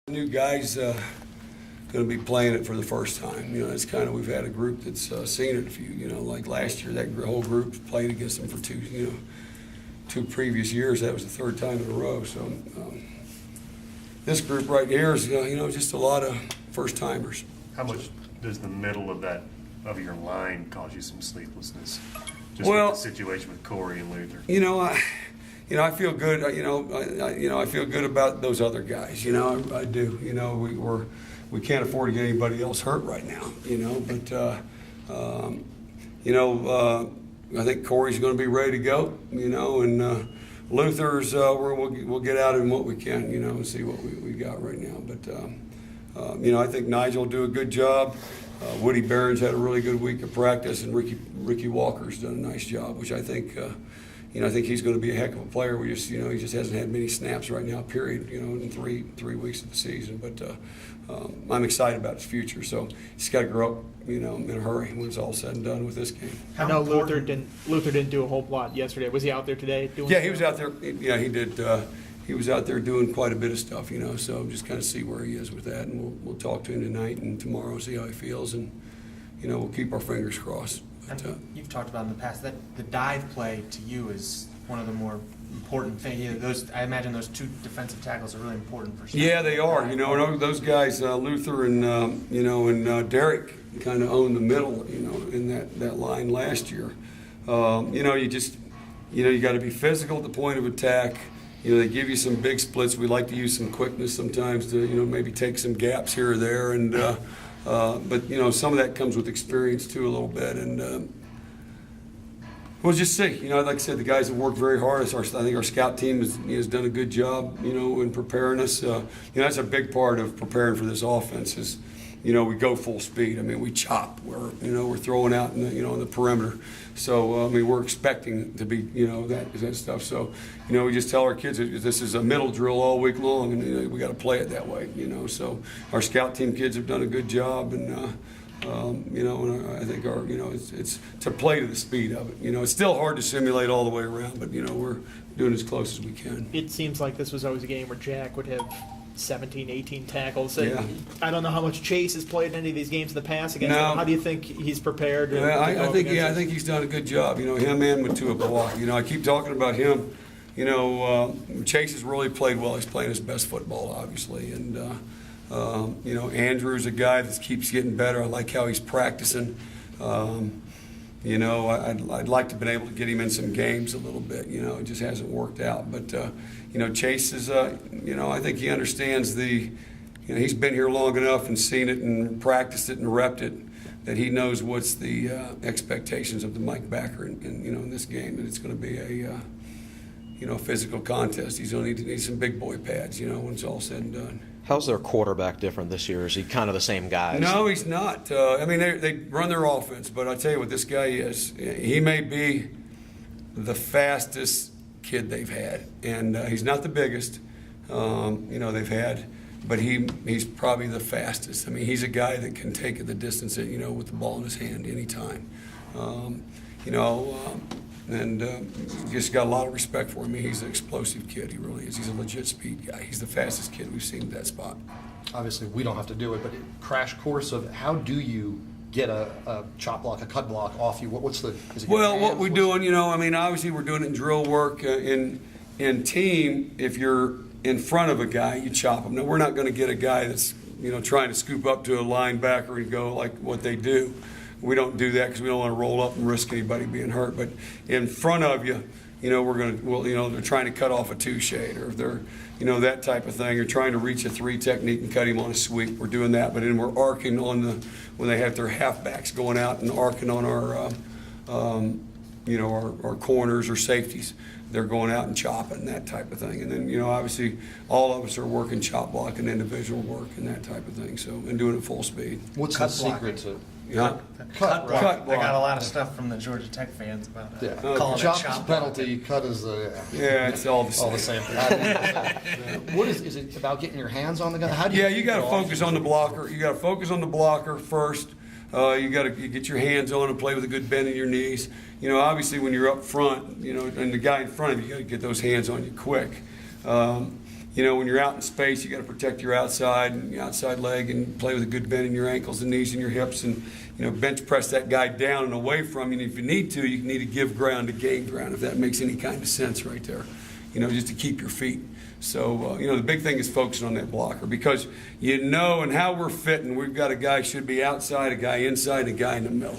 New guys going to be playing it for the first time. It's kind of, we've had a group that's seen it a few. Like last year, that whole group played against them for two previous years. That was the third time in a row. So this group right here is just a lot of first timers. How much does the middle of your line cause you some sleeplessness? Just Well, with the situation with Corey and Luther. I feel good. I feel good about those other guys. I do. We can't afford to get anybody else hurt right now. But I think Corey's going to be ready to go. And Luther's we'll get out of him what we can. And see what we got right now. But I think Nigel will do a good job. Woody Barron's had a really good week of practice, and Ricky Walker's done a nice job, which I think. I think he's going to be a heck of a player. He just hasn't had many snaps right now, period, in three weeks of the season. But I'm excited about his future. So he's got to grow up, in a hurry when it's all said and done with this game. I know Luther didn't do a whole lot yesterday. Was he out there today doing Yeah, he was out there. Yeah, he did. He was out there doing quite a bit of stuff, So just kind of see where he is with that. And we'll talk to him tonight and tomorrow, see how he feels. And, we'll keep our fingers crossed. But, you've talked about in the past that the dive play to you is one of the more important things. I imagine those two defensive tackles are really important for. Yeah, they are. And those guys, Luther and Derek, kind of own the middle. In that line last year. You got to be physical at the point of attack. They give you some big splits. We like to use some quickness sometimes to maybe take some gaps here or there and. But some of that comes with experience too a little bit, and we'll just see. Like I said, the guys have worked very hard. I think our scout team has done a good job, in preparing us. That's a big part of preparing for this offense. Is we go full speed. We chop. We're throwing out in the perimeter. So we're expecting to be that stuff. So we just tell our kids that this is a middle drill all week long, and we got to play it that way. So our scout team kids have done a good job, and and I think it's to play to the speed of it. It's still hard to simulate all the way around, but we're doing as close as we can. It seems like this was always a game where Jack would have 17, 18 tackles. Yeah. I don't know how much Chase has played in any of these games in the past against No. him. How do you think he's prepared? I think he's done a good job. Him and Matua Block. I keep talking about him. Chase has really played well. He's playing his best football, obviously, and Andrew's a guy that keeps getting better. I like how he's practicing. I'd like to have been able to get him in some games a little bit. It just hasn't worked out. But, Chase is, I think he understands he's been here long enough and seen it and practiced it and repped it that he knows what's the expectations of the Mike backer in this game. And it's going to be a, physical contest. He's going to need some big boy pads, when it's all said and done. How's their quarterback different this year? Is he kind of the same guy? No, he's not. They run their offense, but I tell you what, this guy is. He may be the fastest kid they've had, and he's not the biggest. They've had, but he's probably the fastest. He's a guy that can take it the distance, with the ball in his hand anytime. And just got a lot of respect for him. He's an explosive kid. He really is. He's a legit speed guy. He's the fastest kid we've seen at that spot. Obviously, we don't have to do it, but crash course of how do you get a chop block, a cut block off you? What's the? Is it well, what we're doing, obviously we're doing it in drill work. In team, if you're in front of a guy, you chop him. Now, we're not going to get a guy that's trying to scoop up to a linebacker and go like what they do. We don't do that because we don't want to roll up and risk anybody being hurt. But in front of you, they're trying to cut off a two shade, or if they're, that type of thing. You're trying to reach a three technique and cut him on a sweep. We're doing that, but then we're arcing on when they have their halfbacks going out and arcing on our corners or safeties. They're going out and chopping, that type of thing. And then, obviously, all of us are working chop block and individual work and that type of thing. So, and doing it full speed. What's the secret to? Yeah. Cut block. Cut block. I got a lot of stuff from the Georgia Tech fans about calling it Chop's chop penalty, cut is the. Yeah, it's all the same. All the same thing. What is it about getting your hands on the gun? How do you? Yeah, you got to focus on the blocker. You got to focus on the blocker first. You got to get your hands on and play with a good bend in your knees. Obviously when you're up front, and the guy in front of you, you got to get those hands on you quick. you know, when you're out in space, you got to protect your outside leg and play with a good bend in your ankles and knees and your hips, and you know, bench press that guy down and away from you. And if you need to, you need to give ground to gain ground, if that makes any kind of sense right there. You know, just to keep your feet. So, you know, the big thing is focusing on that blocker, because you know, and how we're fitting, we've got a guy should be outside, a guy inside, and a guy in the middle.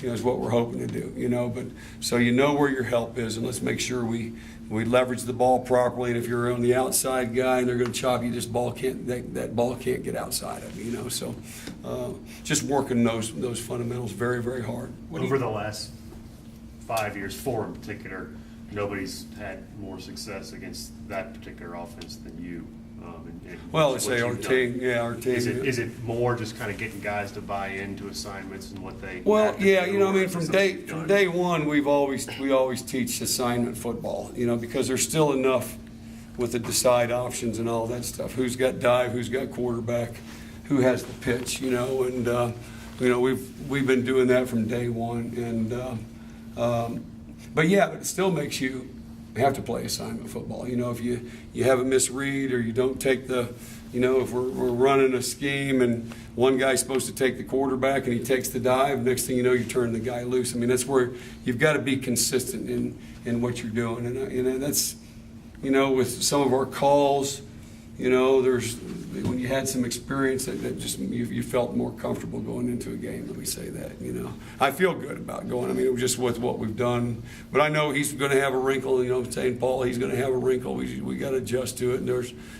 You know, is what we're hoping to do, you know. But so you know where your help is, and let's make sure we leverage the ball properly. And if you're on the outside guy and they're going to chop you, that ball can't get outside of you, you know. So just working those fundamentals very, very hard. Over the last 5 years, 4 in particular, nobody's had more success against that particular offense than you. Well, let's say what our you've team, done. our team. Is it more just kind of getting guys to buy into assignments and what they? Well, have to yeah, do, you know, I or mean, is it from something you've done? day one, we always teach assignment football, you know, because there's still enough with the decide options and all that stuff. Who's got dive? Who's got quarterback? Who has the pitch? You know, and you know, we've been doing that from day one, and but yeah, it still makes you have to play assignment football. You know, if you have a misread or you don't take the, you know, if we're running a scheme and one guy's supposed to take the quarterback and he takes the dive, next thing you know, you turn the guy loose. I mean, that's where you've got to be consistent in what you're doing. And you know, that's, you know, with some of our calls, you know, when you had some experience that just you felt more comfortable going into a game. Let me say that, you know. I feel good about going. I mean, just with what we've done. But I know he's going to have a wrinkle. You know, St. Paul, he's going to have a wrinkle. We got to adjust to it. And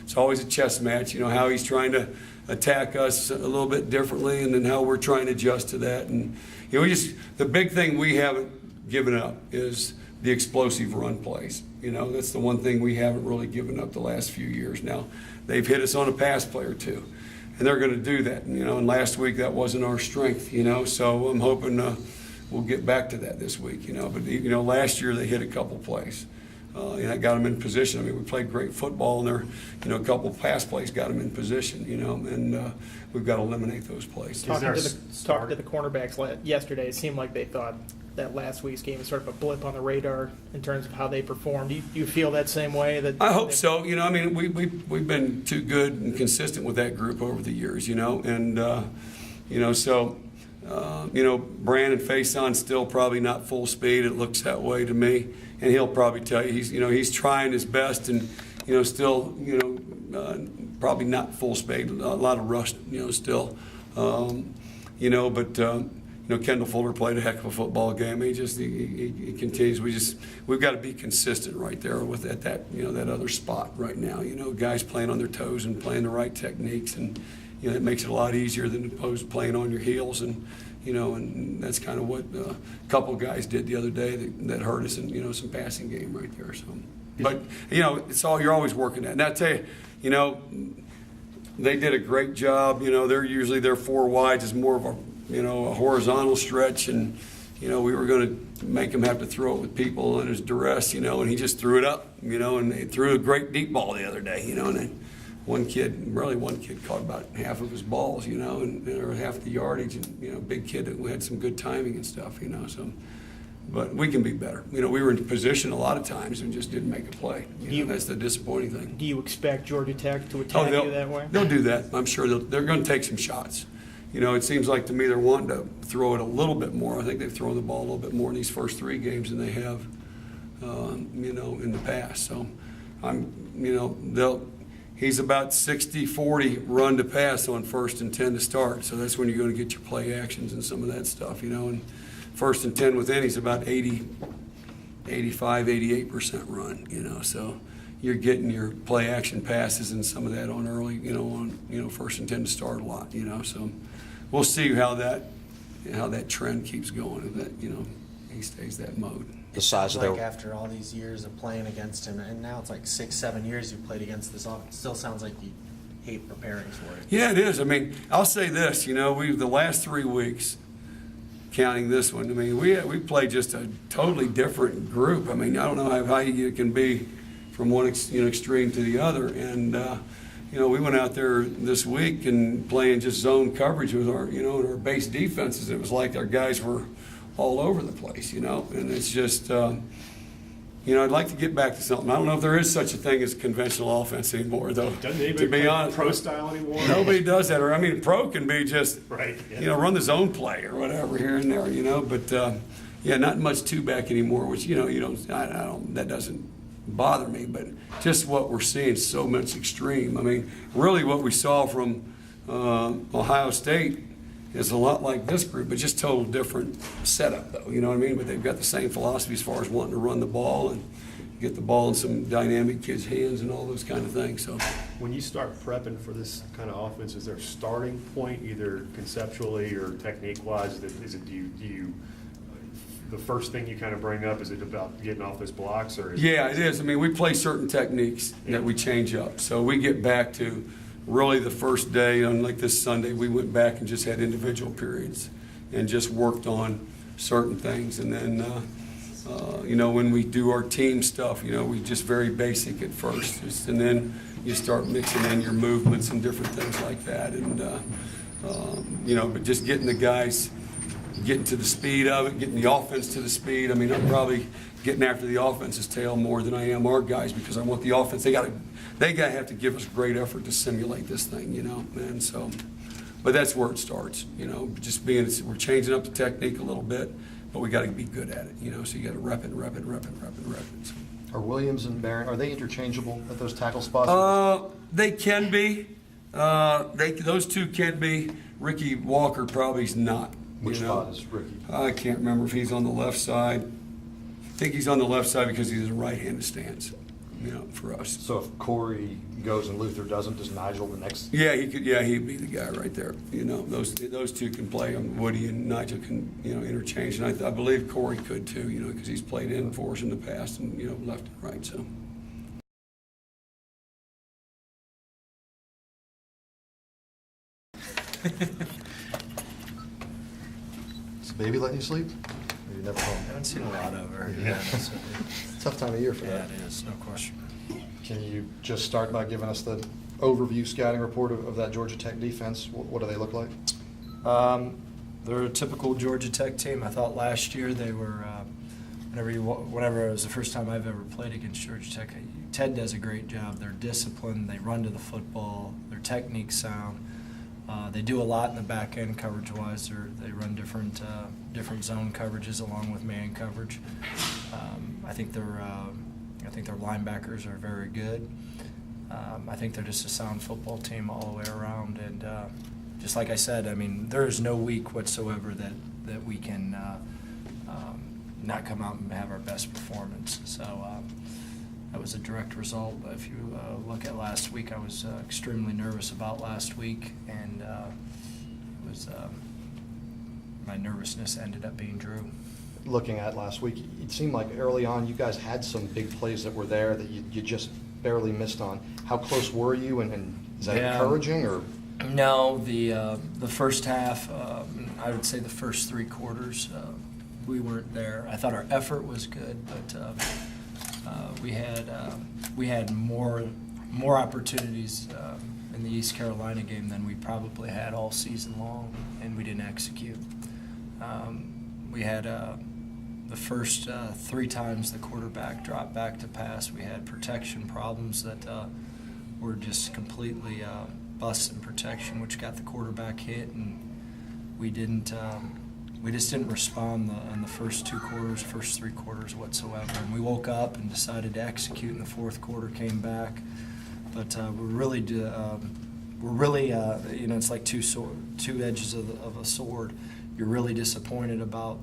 it's always a chess match. You know, how he's trying to attack us a little bit differently, and then how we're trying to adjust to that. And you know, the big thing we haven't given up is the explosive run plays. You know, that's the one thing we haven't really given up the last few years. Now, they've hit us on a pass play or two, and they're going to do that. And, you know, and last week that wasn't our strength, you know, so I'm hoping we'll get back to that this week, you know. But, you know, last year they hit a couple plays. And that got them in position. I mean, we played great football, and you know, a couple pass plays got them in position, you know, and we've got to eliminate those plays. Talking to the cornerbacks yesterday, it seemed like they thought that last week's game was sort of a blip on the radar in terms of how they performed. Do you feel that same way? I hope so. You know, I mean, we've been too good and consistent with that group over the years, you know, and you know, so you know, Brandon Faison's still probably not full speed. It looks that way to me, and he'll probably tell you he's trying his best, and you know, still, you know, probably not full speed. A lot of rust, you know, still, you know, but. You know, Kendall Fuller played a heck of a football game. He continues. We've got to be consistent right there at that, you know, that other spot right now. You know, guys playing on their toes and playing the right techniques, and you know, it makes it a lot easier than opposed to playing on your heels. And you know, and that's kind of what a couple of guys did the other day that hurt us in, you know, some passing game right there. So, but you know, you're always working at. And I tell you, you know, they did a great job. You know, their 4 wides is more of a, you know, a horizontal stretch, and you know, we were going to make him have to throw it with people in his duress, you know, and he just threw it up, you know, and they threw a great deep ball the other day, you know, and then one kid caught about half of his balls, you know, or half the yardage, and you know, big kid that had some good timing and stuff, you know, so. But we can be better. You know, we were in position a lot of times and just didn't make a play. You know, that's the disappointing thing. Do you expect Georgia Tech to attack you that way? They'll do that. I'm sure they're going to take some shots. You know, it seems like to me they're wanting to throw it a little bit more. I think they've thrown the ball a little bit more in these first 3 games than they have, you know, in the past. So, you know, he's about 60-40 run to pass on 1st and 10 to start. So that's when you're going to get your play actions and some of that stuff, you know. And 1st and 10 with he's about 80, 85, 88% run, you know. So you're getting your play action passes and some of that on early, you know, on 1st and 10 to start a lot, you know. So we'll see how that trend keeps going, and that, you know, he stays that mode. The size of Like their after all these years of playing against him, and now it's like 6-7 years you've played against this offense, it still sounds like you hate preparing for it. Yeah, it is. I mean, I'll say this, you know, the last 3 weeks, counting this one, I mean, we played just a totally different group. I mean, I don't know how you can be from one extreme to the other. And, you know, we went out there this week and playing just zone coverage with our, you know, our base defenses. It was like our guys were all over the place, you know. And it's just, you I'd like to get back to something. I don't know if there is such a thing as conventional offense anymore, though. Doesn't To anybody be play honest, pro style anymore? nobody does that. Or I mean, pro can be just Right, yeah. run the zone play or whatever here and there. But yeah, not much two back anymore. Which you don't. I don't. That doesn't bother me. But just what we're seeing, so much extreme. I mean, really, what we saw from Ohio State is a lot like this group, but just total different setup, though. You know what I mean? But they've got the same philosophy as far as wanting to run the ball and get the ball in some dynamic kids' hands and all those kind of things. So, When you start prepping for this kind of offense, is there a starting point, either conceptually or technique-wise? Do you the first thing you kind of bring up, is it about getting off those blocks, or? yeah, it is. I mean, we play certain techniques that we change up. So we get back to really the first day, like this Sunday, we went back and just had individual periods and just worked on certain things. And then, when we do our team stuff, we just very basic at first. And then you start mixing in your movements and different things like that. And, but just getting the guys, getting to the speed of it, getting the offense to the speed. I mean, I'm probably getting after the offense's tail more than I am our guys, because I want the offense. They gotta have to give us great effort to simulate this thing, And so, but that's where it starts, Just we're changing up the technique a little bit, but we got to be good at it, So you got to rep it. So. Are Williams and Barron, are they interchangeable at those tackle spots? They can be. Those two can be. Ricky Walker probably is not. Which spot is Ricky? I can't remember if he's on the left side. I think he's on the left side because he's a right-handed stance, for us. So if Corey goes and Luther doesn't, does Nigel the next? Yeah, he could. Yeah, he'd be the guy right there. Those two can play. Woody and Nigel can, interchange, and I believe Corey could too, because he's played in for us in the past, and left and right. So. Is the baby letting you sleep? Or you never home? I haven't seen a lot of her. Yeah. Tough time of year for Yeah, that. it is, no question. Can you just start by giving us the overview scouting report of that Georgia Tech defense? What do they look like? They're a typical Georgia Tech team. I thought last year they were, whenever it was the first time I've ever played against Georgia Tech, Ted does a great job. They're disciplined, they run to the football, their technique's sound. They do a lot in the back end coverage-wise. They run different zone coverages along with man coverage. I think their linebackers are very good. I think they're just a sound football team all the way around. And just like I said, I mean, there is no week whatsoever that we can not come out and have our best performance. So that was a direct result. If you look at last week, I was extremely nervous about last week, and it was my nervousness ended up being Drew. Looking at last week, it seemed like early on you guys had some big plays that were there that you just barely missed on. How close were you, and is that encouraging? Or No, the first half, I would say the first 3 quarters, we weren't there. I thought our effort was good, but we had more opportunities in the East Carolina game than we probably had all season long, and we didn't execute. We had the first 3 times the quarterback dropped back to pass. We had protection problems that were just completely bust in protection, which got the quarterback hit, and we just didn't respond in the first 2 quarters, first 3 quarters whatsoever. And we woke up and decided to execute in the 4th quarter, came back. But it's like two edges of a sword. You're really disappointed about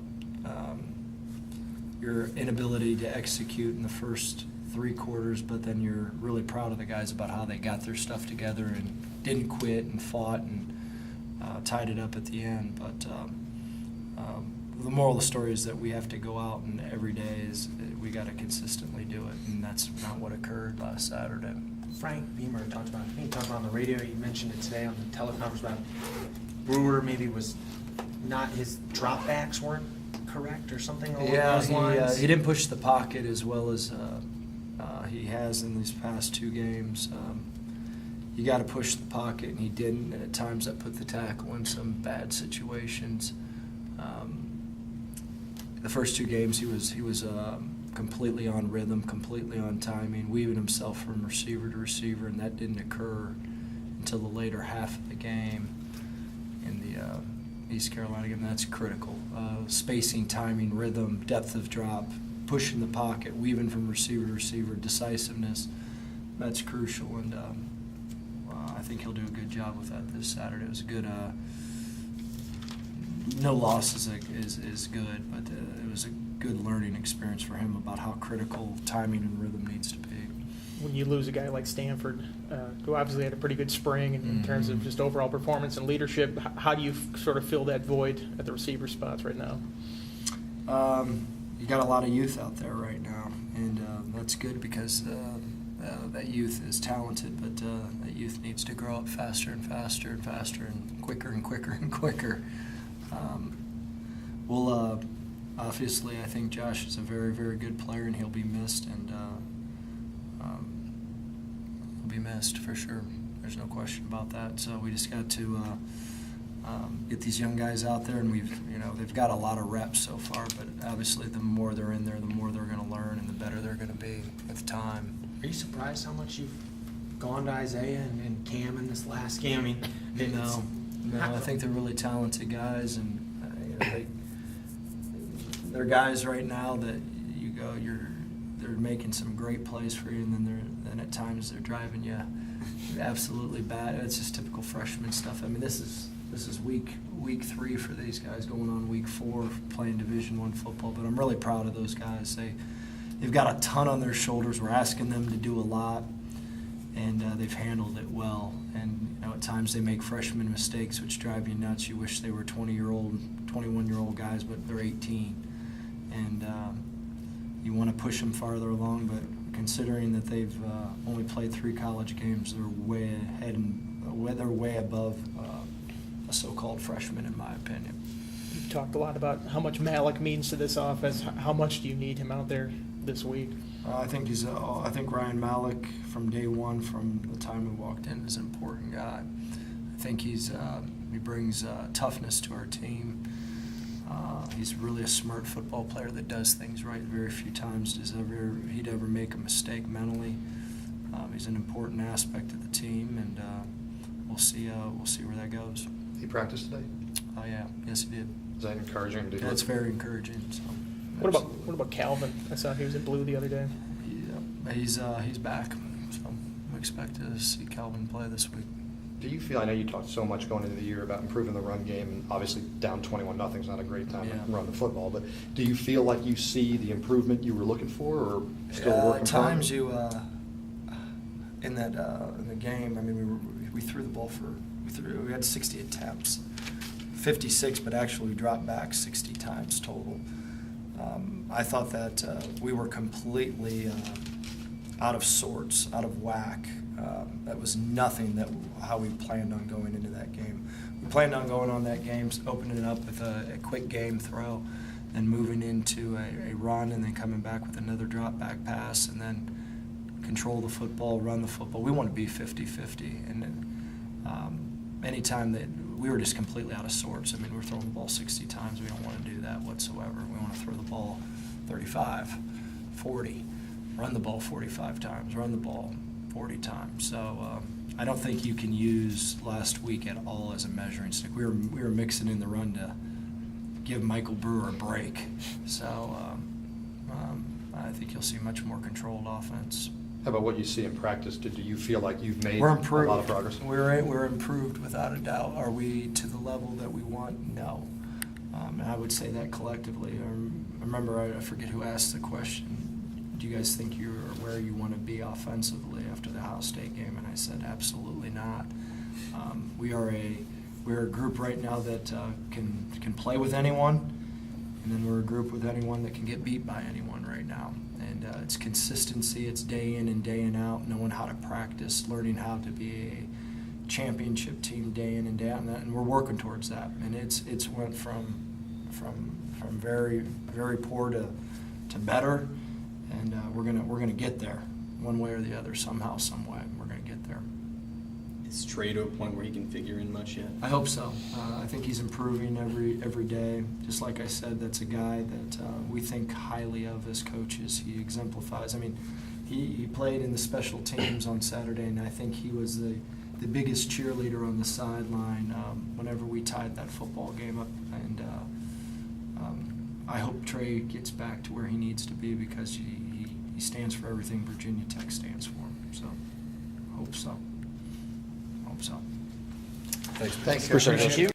your inability to execute in the first 3 quarters, but then you're really proud of the guys about how they got their stuff together and didn't quit and fought and tied it up at the end. But the moral of the story is that we have to go out, and every day we got to consistently do it, and that's not what occurred last Saturday. Frank Beamer talked about, I think he talked about on the radio, you mentioned it today on the teleconference about Brewer maybe was not, his dropbacks weren't correct or something along those lines. He didn't push the pocket as well as he has in these past 2 games. You got to push the pocket, and he didn't. And at times, that put the tackle in some bad situations. The first 2 games, he was completely on rhythm, completely on timing, weaving himself from receiver to receiver, and that didn't occur until the later half of the game in the East Carolina game. That's critical. Spacing, timing, rhythm, depth of drop, pushing the pocket, weaving from receiver to receiver, decisiveness. That's crucial, and I think he'll do a good job with that this Saturday. It was a good. No loss is good, but it was a good learning experience for him about how critical timing and rhythm needs to be. When you lose a guy like Stanford, who obviously had a pretty good spring in terms of just overall performance and leadership, how do you sort of fill that void at the receiver spots right now? You got a lot of youth out there right now, and that's good because that youth is talented, but that youth needs to grow up faster and faster and faster and quicker and quicker and quicker. We'll obviously, I think Josh is a very, very good player, and he'll be missed, and he'll be missed for sure. There's no question about that. So we just got to get these young guys out there, and they've got a lot of reps so far, but obviously the more they're in there, the more they're going to learn, and the better they're going to be with time. Are you surprised how much you've gone to Isaiah and Cam in this last game? I mean, No, I think they're really talented guys, and they're guys right now that you go, they're making some great plays for you, and then at times they're driving you absolutely bad. It's just typical freshman stuff. I mean, this is week 3 for these guys, going on week 4 playing Division I football. But I'm really proud of those guys. They've got a ton on their shoulders. We're asking them to do a lot, and they've handled it well. And at times they make freshman mistakes, which drive you nuts. You wish they were 20-year-old, 21-year-old guys, but they're 18, and you want to push them farther along. But considering that they've only played 3 college games, they're way ahead, and they're way above a so-called freshman, in my opinion. You've talked a lot about how much Malik means to this offense. How much do you need him out there this week? I think I think Ryan Malik, from day one, from the time we walked in, is an important guy. I think he brings toughness to our team. He's really a smart football player that does things right. Very few times he'd ever make a mistake mentally. He's an important aspect of the team, and we'll see where that goes. He practiced today? Oh yeah, yes he did. Is that encouraging? Yeah, it's very encouraging. So. What about Calvin? I saw he was in blue the other day. Yeah, he's back. So we expect to see Calvin play this week. Do you feel, I know you talked so much going into the year about improving the run game, and obviously down 21-0 is not a great time to run the football, but do you feel like you see the improvement you were looking for, or still working? At times in the game, I mean, we threw the ball we had 60 attempts, 56, but actually we dropped back 60 times total. I thought that we were completely out of sorts, out of whack. That was nothing how we planned on going into that game. We planned on going on that game, opening it up with a quick game throw, and moving into a run, and then coming back with another drop back pass, and then control the football, run the football. We want to be 50-50, and anytime that we were just completely out of sorts. I mean, we're throwing the ball 60 times. We don't want to do that whatsoever. We want to throw the ball 35, 40, run the ball 45 times, run the ball 40 times. So I don't think you can use last week at all as a measuring stick. We were mixing in the run to give Michael Brewer a break. So I think you'll see much more controlled offense. How about what you see in practice? Do you feel like you've made We're a improved. lot of progress? We're improved without a doubt. Are we to the level that we want? No. And I would say that collectively. I remember, I forget who asked the question, do you guys think you're where you want to be offensively after the Ohio State game? And I said, absolutely not. We're a group right now that can play with anyone, and then we're a group with anyone that can get beat by anyone right now. And it's consistency, it's day in and day out, knowing how to practice, learning how to be a championship team day in and day out, and we're working towards that. And it's went from very, very poor to better, and we're gonna get there one way or the other, somehow, some way. We're gonna get there. Is Trey to a point where he can figure in much yet? I hope so. I think he's improving every day. Just like I said, that's a guy that we think highly of as coaches. He exemplifies. I mean, he played in the special teams on Saturday, and I think he was the biggest cheerleader on the sideline whenever we tied that football game up. And I hope Trey gets back to where he needs to be because he stands for everything Virginia Tech stands for. So, hope so. Hope so. Thanks. Appreciate it. Thank you.